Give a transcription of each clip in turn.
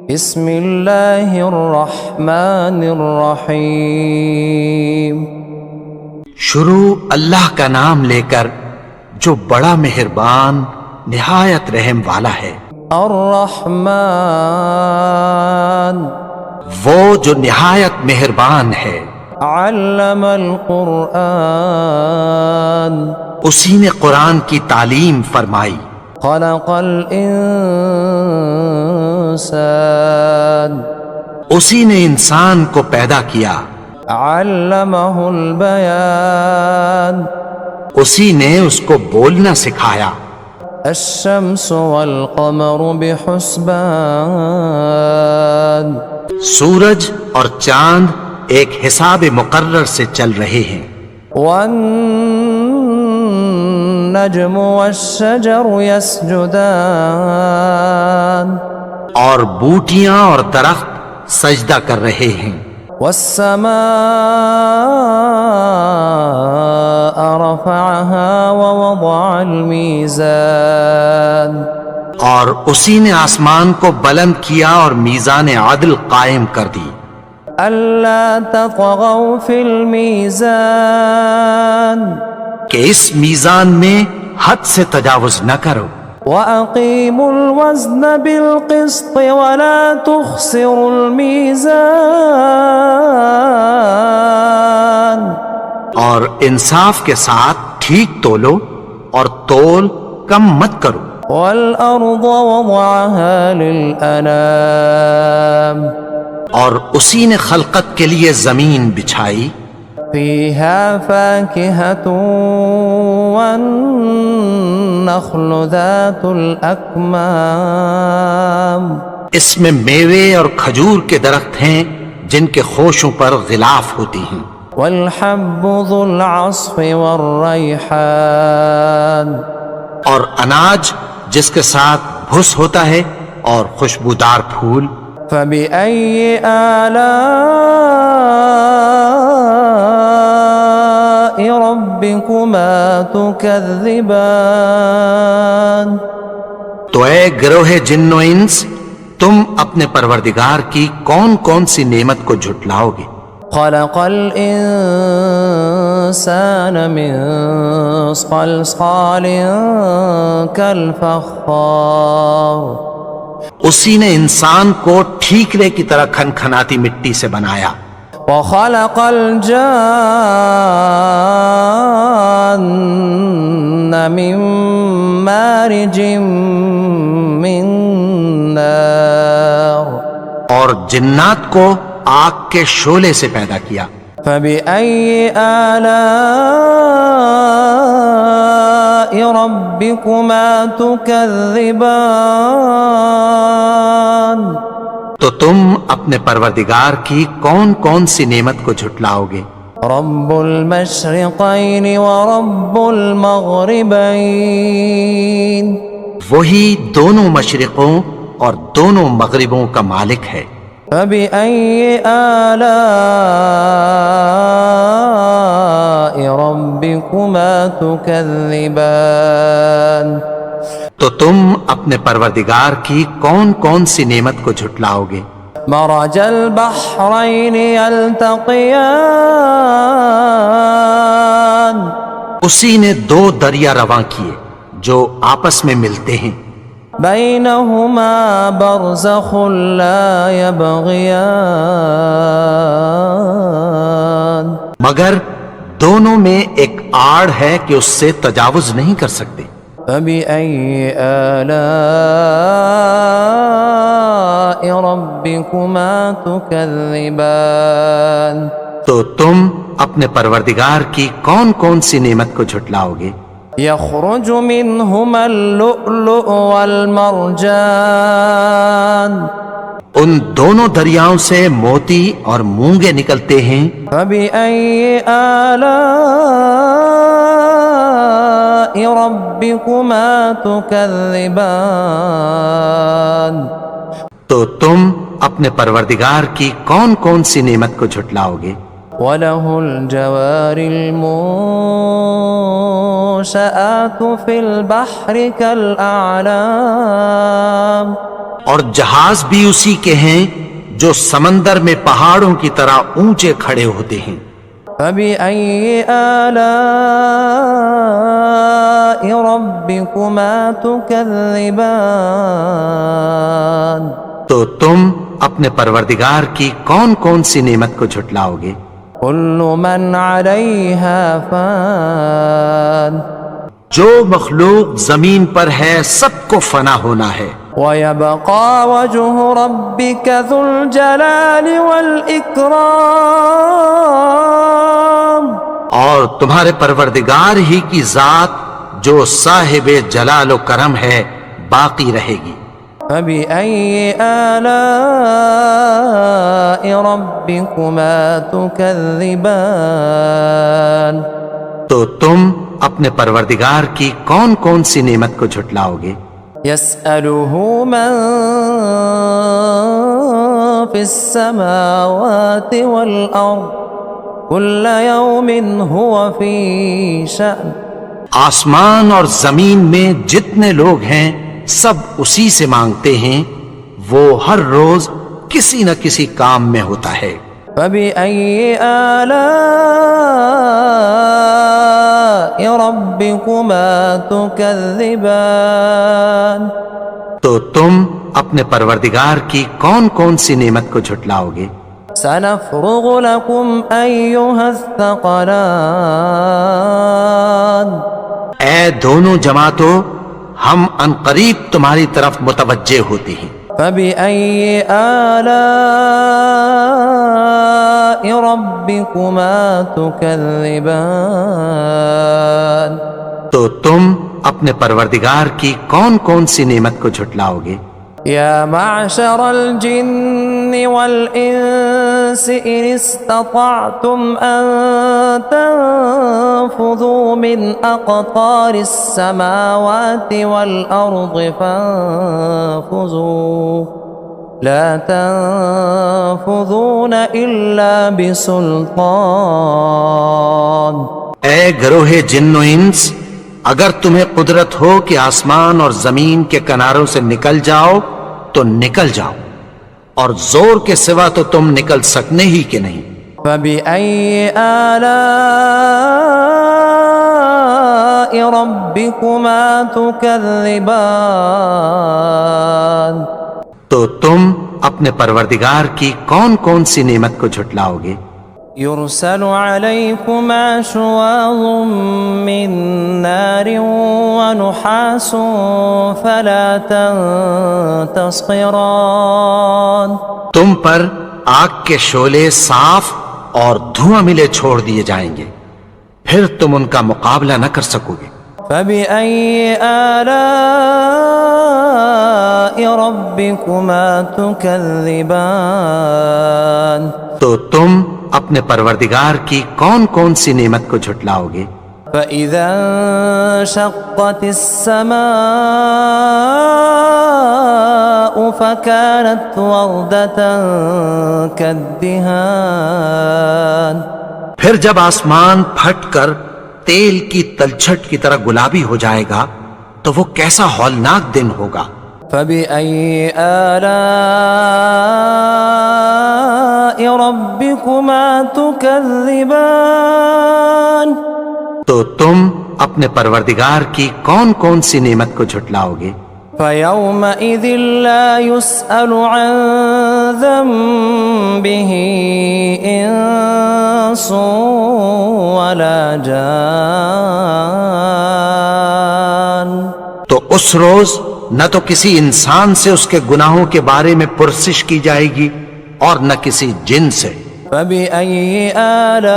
بسم اللہ الرحمن الرحیم شروع اللہ کا نام لے کر جو بڑا مہربان نہایت رحم والا ہے۔ الرحمن وہ جو نہایت مہربان ہے۔ علم القرآن اسی نے قرآن کی تعلیم فرمائی۔ خلق الانسان اسی نے انسان کو پیدا کیا۔ علمہ البیان اسی نے اس کو بولنا سکھایا۔ الشمس والقمر بحسبان سورج اور چاند ایک حساب مقرر سے چل رہے ہیں۔ والنجم والشجر يسجدان اور بوٹیاں اور درخت سجدہ کر رہے ہیں۔ والسماء رفعها ووضع الميزان اور اسی نے آسمان کو بلند کیا اور میزان عدل قائم کر دی۔ ألا تطغوا في الميزان کہ اس میزان میں حد سے تجاوز نہ کرو۔ وَأَقِيمُوا الْوَزْنَ بِالْقِسْطِ وَلَا تُخْسِرُوا الْمِيزَانَ اور انصاف کے ساتھ ٹھیک تولو اور تول کم مت کرو۔ وَالْأَرْضَ وَضَعَهَا لِلْأَنَامِ اور اسی نے خلقت کے لیے زمین بچھائی۔ فِيهَا فَاكِهَةٌ وَالنَّخْلُ ذَاتُ الْأَكْمَامِ اس میں میوے اور کھجور کے درخت ہیں جن کے خوشوں پر غلاف ہوتی ہیں۔ وَالْحَبُّ ذُو الْعَصْفِ وَالرَّيْحَانِ اور اناج جس کے ساتھ بھس ہوتا ہے اور خوشبودار پھول۔ فَبِأَيِّ آلَاءِ رَبِّكُمَا تُكَذِّبَانِ تو اے گروہ جن و انس، تم اپنے پروردگار کی کون کون سی نعمت کو جھٹلاؤ گے؟ خَلَقَ الْإِنسَانَ مِنْ صَلْصَالٍ كَالْفَخَّارِ اسی نے انسان کو ٹھیکرے کی طرح کھنکھناتی مٹی سے بنایا۔ وَخَلَقَ الْجَانَّ مِن مَّارِجٍ مِّن نَّارٍ اور جنات کو آگ کے شعلے سے پیدا کیا۔ فَبِأَيِّ آلَاءِ رَبِّكُمَا تُكَذِّبَانِ تو تم اپنے پروردگار کی کون کون سی نعمت کو جھٹلاؤ گے؟ رب المشرقین ورب المغربین وہی دونوں مشرقوں اور دونوں مغربوں کا مالک ہے۔ فبأي آلاء ربكما تكذبان تو تم اپنے پروردگار کی کون کون سی نعمت کو جھٹلاؤ گے؟ مرج البحرين يلتقيان اسی نے دو دریا رواں کیے جو آپس میں ملتے ہیں۔ بينهما برزخ لا يبغيان مگر دونوں میں ایک آڑ ہے کہ اس سے تجاوز نہیں کر سکتے۔ فبأي آلاء ربكما تكذبان تو تم اپنے پروردگار کی کون کون سی نعمت کو جھٹلاؤ گے؟ يخرج منهما اللؤلؤ والمرجان ان دونوں دریاؤں سے موتی اور مونگے نکلتے ہیں۔ فبأي آلاء ربكما تكذبان تو تم اپنے پروردگار کی کون کون سی نعمت کو جھٹلاؤ گے؟ وَلَهُ الْجَوَارِ الْمُنشَآتُ فِي الْبَحْرِ كَالْأَعْلَامِ اور جہاز بھی اسی کے ہیں جو سمندر میں پہاڑوں کی طرح اونچے کھڑے ہوتے ہیں۔ فبأي آلاء ربكما تكذبان تو تم اپنے پروردگار کی کون کون سی نعمت کو جھٹلاؤ گے؟ كل من عليها فان جو مخلوق زمین پر ہے سب کو فنا ہونا ہے، ويبقى وجه ربك ذو الجلال والإكرام اور تمہارے پروردگار ہی کی ذات جو صاحب جلال و کرم ہے باقی رہے گی۔ فبأي آلاء ربكما تكذبان تو تم اپنے پروردگار کی کون کون سی نعمت کو جھٹلاؤ گے؟ يسأله من في السماوات والأرض كل يوم هو في شأن آسمان اور زمین میں جتنے لوگ ہیں سب اسی سے مانگتے ہیں، وہ ہر روز کسی نہ کسی کام میں ہوتا ہے۔ فبأي آلاء ربكما تكذبان تو تم اپنے پروردگار کی کون کون سی نعمت کو جھٹلاؤ گے؟ سنفرغ لكم أيها الثقلان اے دونوں جماعتوں، ہم عنقریب تمہاری طرف متوجہ ہوتے ہیں۔ فبأي آلاء ربكما تكذبان تو تم اپنے پروردگار کی کون کون سی نعمت کو جھٹلاؤ گے؟ يا معشر الجن والإنس إن استطعتم أن تنفذوا من أقطار السماوات والأرض فانفذوا لا تنفذون إلا بسلطان اے گروہ جن و انس، اگر تمہیں قدرت ہو کہ آسمان اور زمین کے کناروں سے نکل جاؤ تو نکل جاؤ، اور زور کے سوا تو تم نکل سکنے ہی کہ نہیں۔ فبأي آلاء ربكما تكذبان تو تم اپنے پروردگار کی کون کون سی نعمت کو جھٹلاؤ گے؟ يرسل عليكما شواظ من نار ونحاس فلا تنتصران تم پر آگ کے شعلے صاف اور دھواں ملے چھوڑ دیے جائیں گے، پھر تم ان کا مقابلہ نہ کر سکو گے۔ فبأي آلاء ربكما تكذبان تو تم اپنے پروردگار کی کون کون سی نعمت کو جھٹلاؤ گے؟ فإذا انشقت السماء فكانت وردة كالدهان پھر جب آسمان پھٹ کر تیل کی تلچھٹ کی طرح گلابی ہو جائے گا تو وہ کیسا ہولناک دن ہوگا۔ فبأي آلاء ربكما تكذبان تو تم اپنے پروردگار کی کون کون سی نعمت کو جھٹلاؤ گے؟ فيومئذ لا يسأل عن ذنبه إنس ولا جان تو اس روز نہ تو کسی انسان سے اس کے گناہوں کے بارے میں پرسش کی جائے گی اور نہ کسی جن سے۔ فبأي آلاء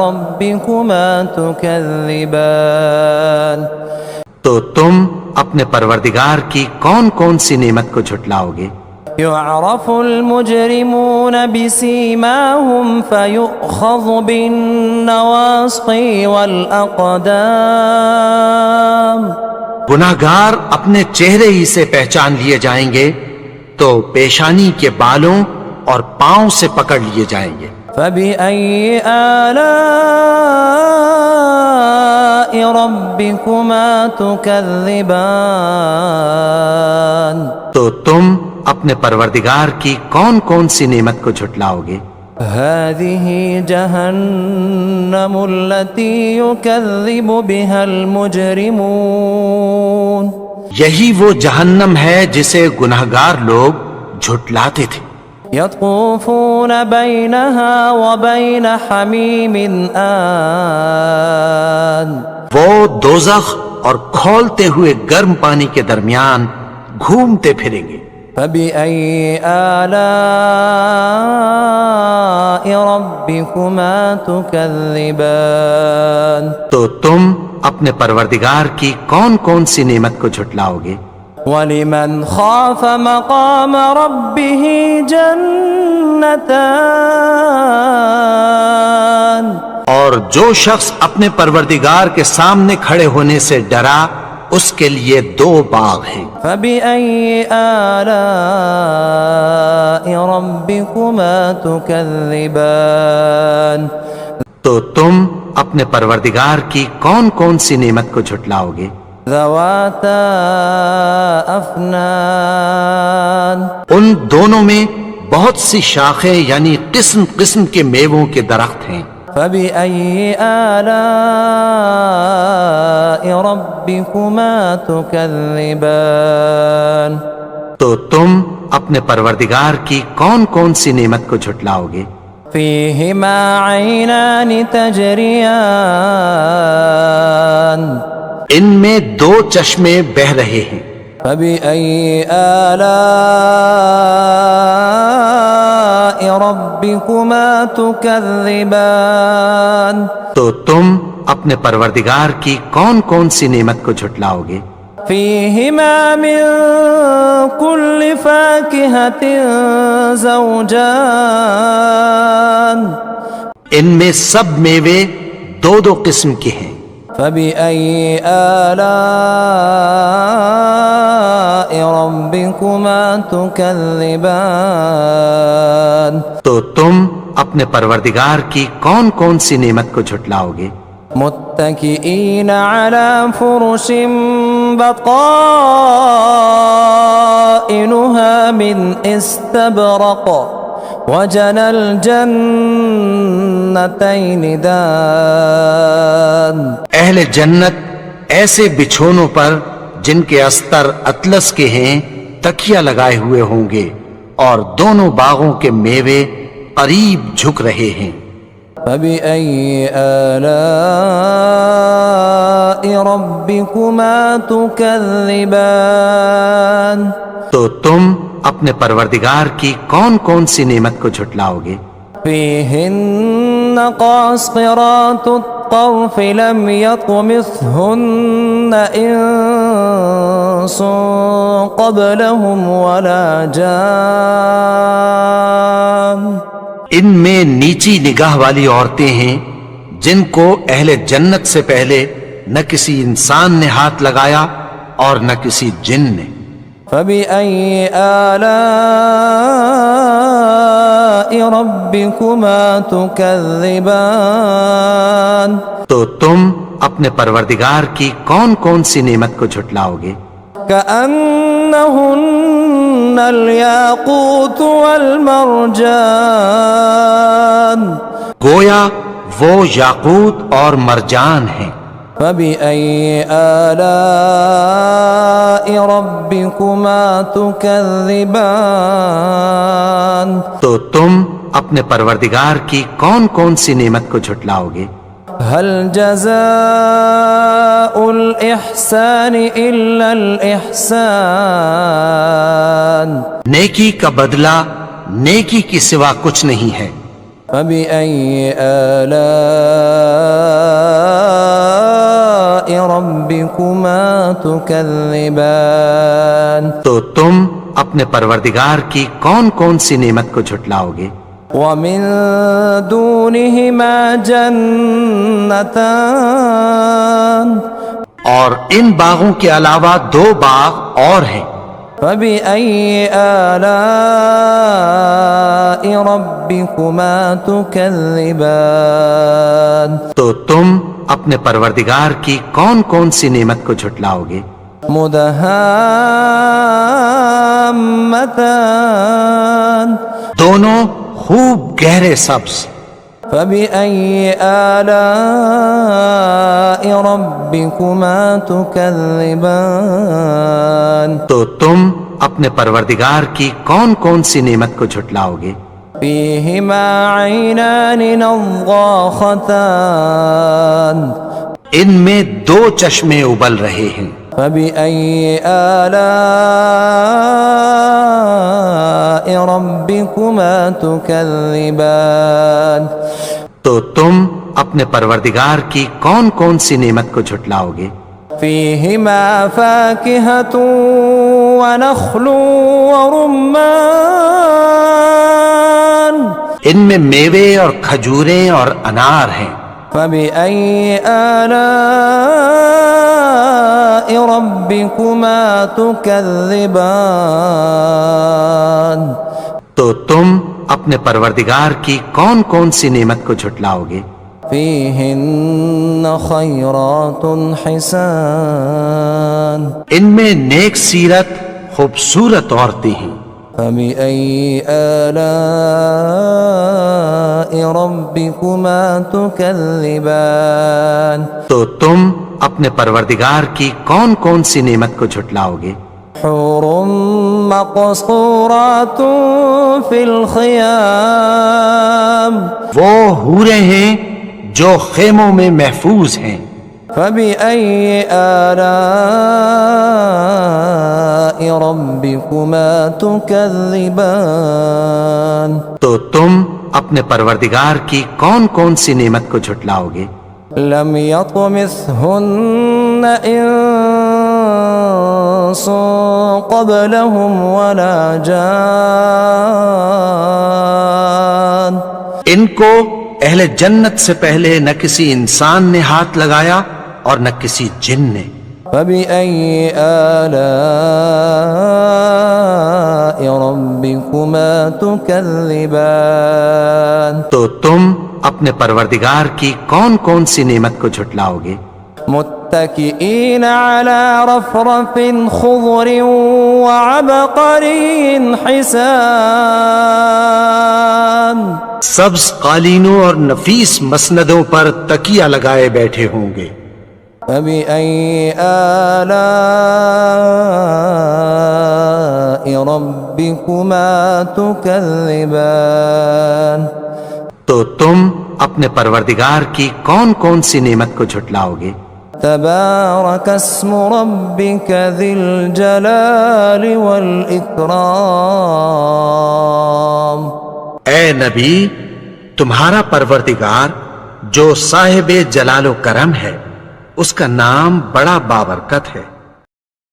ربكما تكذبان تو تم اپنے پروردگار کی کون کون سی نعمت کو جھٹلاؤ گے؟ يعرف المجرمون بسيماهم فيؤخذ بالنواصي والأقدام گناہگار اپنے چہرے ہی سے پہچان لیے جائیں گے تو پیشانی کے بالوں اور پاؤں سے پکڑ لیے جائیں گے۔ فبأي آلاء ربكما تكذبان تو تم اپنے پروردگار کی کون کون سی نعمت کو جھٹلاؤ گے؟ هذه جهنم التي يكذب بها المجرمون یہی وہ جہنم ہے جسے گنہگار لوگ جھٹلاتے تھے۔ يطوفون بينها وبين حميم آن وہ دوزخ اور کھولتے ہوئے گرم پانی کے درمیان گھومتے پھریں گے۔ فبأي آلاء ربكما تكذبان تو تم اپنے پروردگار کی کون کون سی نعمت کو جھٹلاؤ گے؟ ولمن خاف مقام ربه جنتان اور جو شخص اپنے پروردگار کے سامنے کھڑے ہونے سے ڈرا اس کے لیے دو باغ ہیں۔ فبأي آلاء ربكما تكذبان تو تم اپنے پروردگار کی کون کون سی نعمت کو جھٹلاؤ گے؟ ذواتا افنان ان دونوں میں بہت سی شاخیں یعنی قسم قسم کے میووں کے درخت ہیں۔ فبأي آلاء ربكما تكذبان تو تم اپنے پروردگار کی کون کون سی نعمت کو جھٹلاؤ گے؟ فيهما عينان تجريان ان میں دو چشمے بہ رہے ہیں۔ فبأي آلاء ربكما تكذبان تو تم اپنے پروردگار کی کون کون سی نعمت کو جھٹلاؤ گے؟ فيهما من كل فاكهة زوجان ان میں سب میوے دو دو قسم کے ہیں۔ فبأي آلاء ربكما تكذبان تو تم اپنے پروردگار کی کون کون سی نعمت کو جھٹلاؤ گے؟ متكئين على فرش بطائنها من استبرق وجنى الجنتين دان اہل جنت ایسے بچھونوں پر جن کے استر اطلس کے ہیں تکیہ لگائے ہوئے ہوں گے اور دونوں باغوں کے میوے قریب جھک رہے ہیں۔ فبأي آلاء ربكما تكذبان تو تم اپنے پروردگار کی کون کون سی نعمت کو جھٹلاؤ گے؟ فيهن قاصرات الطرف لم يطمثهن إنس قبلهم ولا جان ان میں نیچی نگاہ والی عورتیں ہیں جن کو اہل جنت سے پہلے نہ کسی انسان نے ہاتھ لگایا اور نہ کسی جن نے۔ فبأي آلاء ربكما تكذبان تو تم اپنے پروردگار کی کون کون سی نعمت کو جھٹلاؤ گے؟ كأنهن الياقوت والمرجان گویا وہ یاقوت اور مرجان ہیں۔ فبأي آلاء ربكما تكذبان تو تم اپنے پروردگار کی کون کون سی نعمت کو جھٹلاؤ گے؟ هل جزاء الإحسان إلا الإحسان نیکی کا بدلہ نیکی کی سوا کچھ نہیں ہے۔ فبأي آلاء ربكما تكذبان تو تم اپنے پروردگار کی کون کون سی نعمت کو جھٹلاؤ گے؟ ومن دونهما جنتان اور ان باغوں کے علاوہ دو باغ اور ہیں۔ فبأي آلاء ربكما تكذبان تو تم اپنے پروردگار کی کون کون سی نعمت کو جھٹلاؤ گے؟ مدہامتان دونوں خوب گہرے سبز۔ فبأي آلاء ربكما تكذبان تو تم اپنے پروردگار کی کون کون سی نعمت کو جھٹلاؤ گے؟ فيهما عينان نضاختان ان میں دو چشمے ابل رہے ہیں۔ فبأي آلاء ربكما تكذبان تو تم اپنے پروردگار کی کون کون سی نعمت کو جھٹلاؤ گے؟ فيهما فاكهة ونخل ورمان ان میں میوے اور کھجوریں اور انار ہیں۔ فبأي آلاء ربكما تكذبان تو تم اپنے پروردگار کی کون کون سی نعمت کو جھٹلاؤ گے؟ فيهن خيرات حسان ان میں نیک سیرت خوبصورت عورتیں ہیں۔ فبأي آلاء ربكما تكذبان تو تم اپنے پروردگار کی کون کون سی نعمت کو جھٹلاؤ گے؟ حور مقصورات في الخيام وہ حوریں ہیں جو خیموں میں محفوظ ہیں۔ فبأي آلاء ربكما تكذبان تو تم اپنے پروردگار کی کون کون سی نعمت کو جھٹلاؤ گے؟ لم يطمثهن إنس قبلهم ولا جان ان کو اہل جنت سے پہلے نہ کسی انسان نے ہاتھ لگایا اور نہ کسی جن نے۔ فبأي آلاء ربكما تكذبان تو تم اپنے پروردگار کی کون کون سی نعمت کو جھٹلاؤ گے؟ متكئين على رفرف خضر وعبقري حسان سبز قالینوں اور نفیس مسندوں پر تکیہ لگائے بیٹھے ہوں گے۔ فبأي آلاء ربكما تكذبان تو تم اپنے پروردگار کی کون کون سی نعمت کو جھٹلاؤ گے؟ تبارك اسم ربك ذي الجلال والإكرام اے نبی، تمہارا پروردگار جو صاحب جلال و کرم ہے، اس کا نام بڑا بابرکت ہے۔